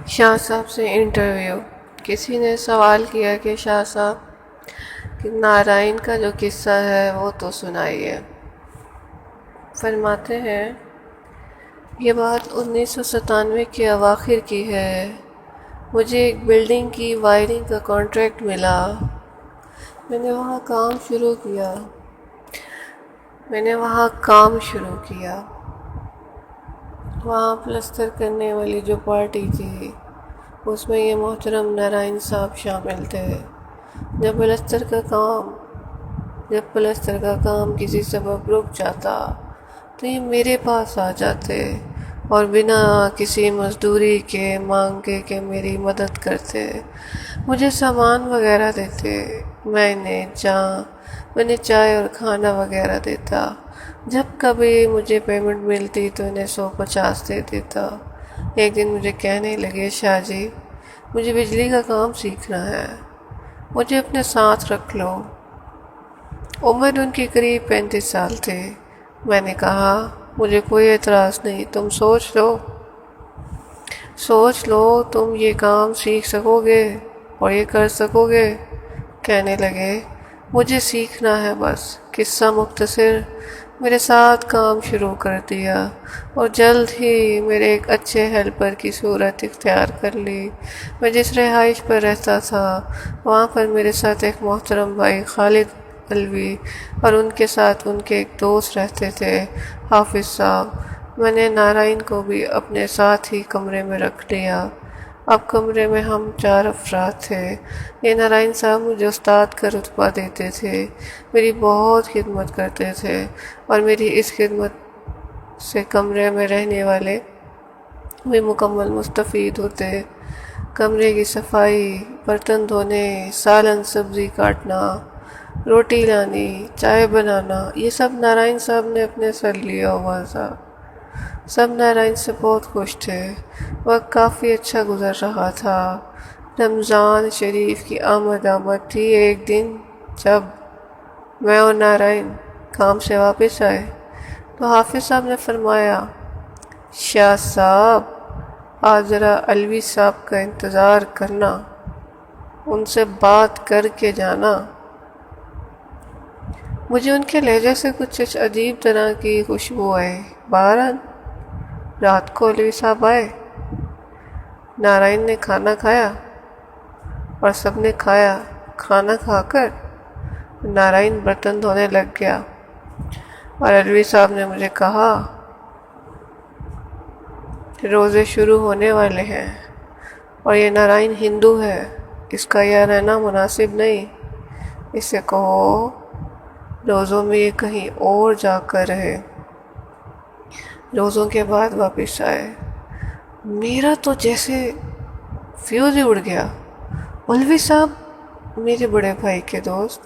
شاہ صاحب سے انٹرویو۔ کسی نے سوال کیا کہ شاہ صاحب کہ نارائن کا جو قصہ ہے وہ تو سنائیے۔ فرماتے ہیں یہ بات 1997 کے اواخر کی ہے۔ مجھے ایک بلڈنگ کی وائرنگ کا کانٹریکٹ ملا۔ میں نے وہاں کام شروع کیا۔ وہاں پلستر کرنے والی جو پارٹی تھی اس میں یہ محترم نارائن صاحب شامل تھے۔ جب پلستر کا کام کسی سبب رک جاتا تو یہ میرے پاس آ جاتے اور بنا کسی مزدوری کے مانگے کہ میری مدد کرتے، مجھے سامان وغیرہ دیتے۔ میں نے چائے اور کھانا وغیرہ دیتا۔ جب کبھی مجھے پیمنٹ ملتی تو انہیں 150 دے دیتا۔ ایک دن مجھے کہنے لگے، شاہ جی مجھے بجلی کا کام سیکھنا ہے، مجھے اپنے ساتھ رکھ لو۔ عمر ان کی قریب 35 سال تھے۔ میں نے کہا مجھے کوئی اعتراض نہیں، تم سوچ لو تم یہ کام سیکھ سکو گے اور یہ کر سکو گے۔ کہنے لگے مجھے سیکھنا ہے بس۔ قصہ مختصر، میرے ساتھ کام شروع کر دیا اور جلد ہی میرے ایک اچھے ہیلپر کی صورت اختیار کر لی۔ میں جس رہائش پر رہتا تھا وہاں پر میرے ساتھ ایک محترم بھائی خالد علوی اور ان کے ساتھ ان کے ایک دوست رہتے تھے، حافظ صاحب۔ میں نے نارائن کو بھی اپنے ساتھ ہی کمرے میں رکھ لیا۔ اب کمرے میں ہم 4 افراد تھے۔ یہ نارائن صاحب مجھے استاد کا رتبہ دیتے تھے، میری بہت خدمت کرتے تھے اور میری اس خدمت سے کمرے میں رہنے والے بھی مکمل مستفید ہوتے۔ کمرے کی صفائی، برتن دھونے، سالن سبزی کاٹنا، روٹی لانی، چائے بنانا، یہ سب نارائن صاحب نے اپنے سر لیا ہوا تھا۔ سب نارائن سے بہت خوش تھے۔ وقت کافی اچھا گزر رہا تھا۔ رمضان شریف کی آمد تھی۔ ایک دن جب میں اور نارائن کام سے واپس آئے تو حافظ صاحب نے فرمایا، شاہ صاحب آج ذرا علوی صاحب کا انتظار کرنا، ان سے بات کر کے جانا۔ مجھے ان کے لہجے سے کچھ عجیب طرح کی خوشبو آئی۔ بہرحال رات کو علوی صاحب آئے۔ نارائن نے کھانا کھایا اور سب نے کھایا۔ کھانا کھا کر نارائن برتن دھونے لگ گیا اور علوی صاحب نے مجھے کہا روزے شروع ہونے والے ہیں اور یہ نارائن ہندو ہے، اس کا یہاں رہنا مناسب نہیں، اس سے کہو روزوں میں یہ کہیں اور جا کر رہے۔ روزوں کے بعد واپس آئے۔ میرا تو جیسے فیوز ہی اڑ گیا۔ علوی صاحب میرے بڑے بھائی کے دوست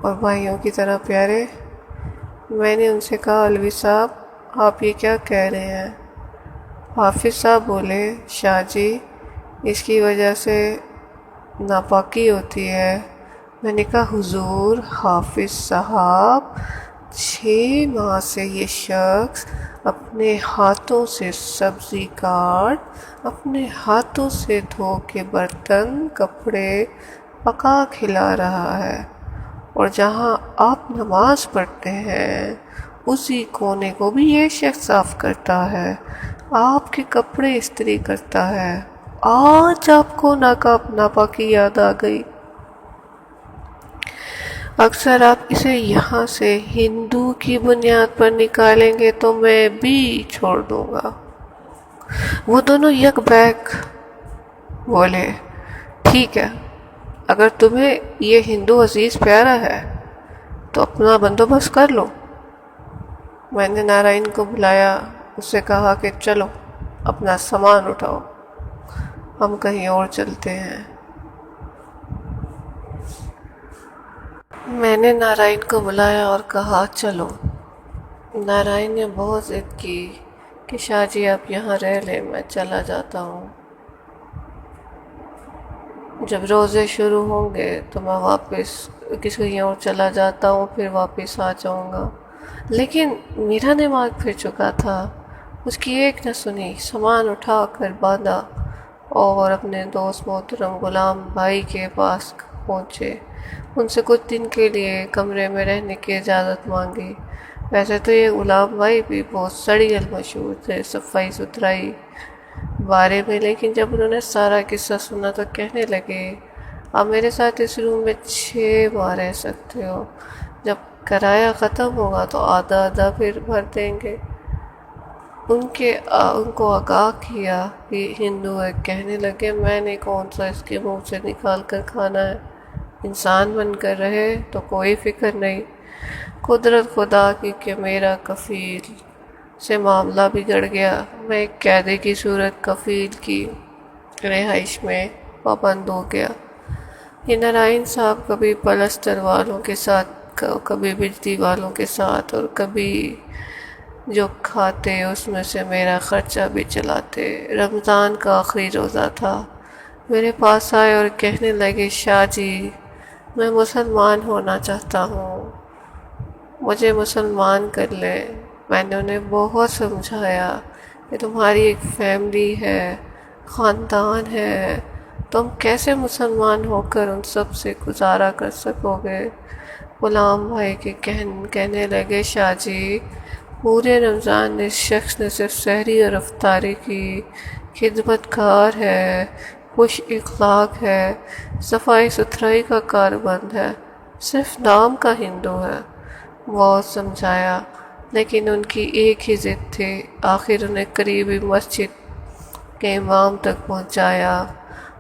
اور بھائیوں کی طرح پیارے۔ میں نے ان سے کہا، علوی صاحب آپ یہ کیا کہہ رہے ہیں؟ حافظ صاحب بولے، شاہ جی اس کی وجہ سے ناپاکی ہوتی ہے۔ میں نے کہا حضور حافظ صاحب 6 ماہ سے یہ شخص اپنے ہاتھوں سے سبزی کاٹ، اپنے ہاتھوں سے دھو کے برتن کپڑے پکا کھلا رہا ہے، اور جہاں آپ نماز پڑھتے ہیں اسی کونے کو بھی یہ شخص صاف کرتا ہے، آپ کے کپڑے استری کرتا ہے۔ آج آپ کو ناپاکی یاد آ گئی؟ اکثر آپ اسے یہاں سے ہندو کی بنیاد پر نکالیں گے تو میں بھی چھوڑ دوں گا۔ وہ دونوں یک بیک بولے، ٹھیک ہے، اگر تمہیں یہ ہندو عزیز پیارا ہے تو اپنا بندوبست کر لو۔ میں نے نارائن کو بلایا، اس سے کہا کہ چلو اپنا سامان اٹھاؤ، ہم کہیں اور چلتے ہیں۔ میں نے نارائن کو بلایا اور کہا چلو۔ نارائن نے بہت ضد کی کہ شاہ جی آپ یہاں رہ لیں، میں چلا جاتا ہوں، جب روزے شروع ہوں گے تو میں واپس کہیں اور چلا جاتا ہوں، پھر واپس آ جاؤں گا۔ لیکن میرا دماغ پھر چکا تھا، اس کی ایک نہ سنی، سامان اٹھا کر باندھا اور اپنے دوست محترم غلام بھائی کے پاس پہنچے۔ ان سے کچھ دن کے لیے کمرے میں رہنے کی اجازت مانگی۔ ویسے تو یہ غلام بھائی بھی بہت سڑیل مشہور تھے صفائی ستھرائی بارے میں، لیکن جب انہوں نے سارا قصہ سنا تو کہنے لگے آپ میرے ساتھ اس روم میں 6 ماہ رہ سکتے ہو، جب کرایہ ختم ہوگا تو آدھا آدھا پھر بھر دیں گے۔ ان کو آگاہ کیا کہ ہندو ہے، کہنے لگے میں نے کون سا اس کے منہ سے نکال کر کھانا ہے، انسان بن کر رہے تو کوئی فکر نہیں۔ قدرت خدا کی کہ میرا کفیل سے معاملہ بگڑ گیا، میں ایک قیدی کی صورت کفیل کی رہائش میں پابند ہو گیا۔ یہ نارائن صاحب کبھی پلستر والوں کے ساتھ، کبھی بجلی والوں کے ساتھ، اور کبھی جو کھاتے اس میں سے میرا خرچہ بھی چلاتے۔ رمضان کا آخری روزہ تھا، میرے پاس آئے اور کہنے لگے شاہ جی میں مسلمان ہونا چاہتا ہوں، مجھے مسلمان کر لیں۔ میں نے انہیں بہت سمجھایا کہ تمہاری ایک فیملی ہے، خاندان ہے، تم کیسے مسلمان ہو کر ان سب سے گزارا کر سکو گے؟ غلام بھائی کے کہنے لگے شاہ جی پورے رمضان میں اس شخص نے صرف سحری اور افطاری کی، خدمت گار ہے، خوش اخلاق ہے، صفائی ستھرائی کا کاربند ہے، صرف نام کا ہندو ہے۔ بہت سمجھایا لیکن ان کی ایک ہی ضد تھی۔ آخر انہیں قریبی مسجد کے امام تک پہنچایا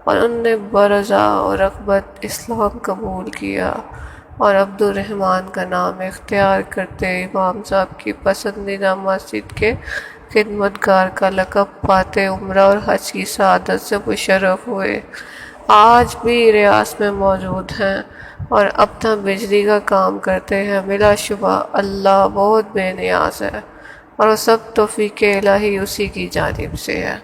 اور ان نے برضا اور رغبت اسلام قبول کیا اور عبد الرحمن کا نام اختیار کرتے امام صاحب کی پسندیدہ مسجد کے خدمت گار کا لقب پاتے عمرہ اور حج کی سعادت سے مشرف ہوئے۔ آج بھی ریاض میں موجود ہیں اور اپنا بجلی کا کام کرتے ہیں۔ بلا شبہ اللہ بہت بے نیاز ہے اور وہ سب توفیق الہی اسی کی جانب سے ہے۔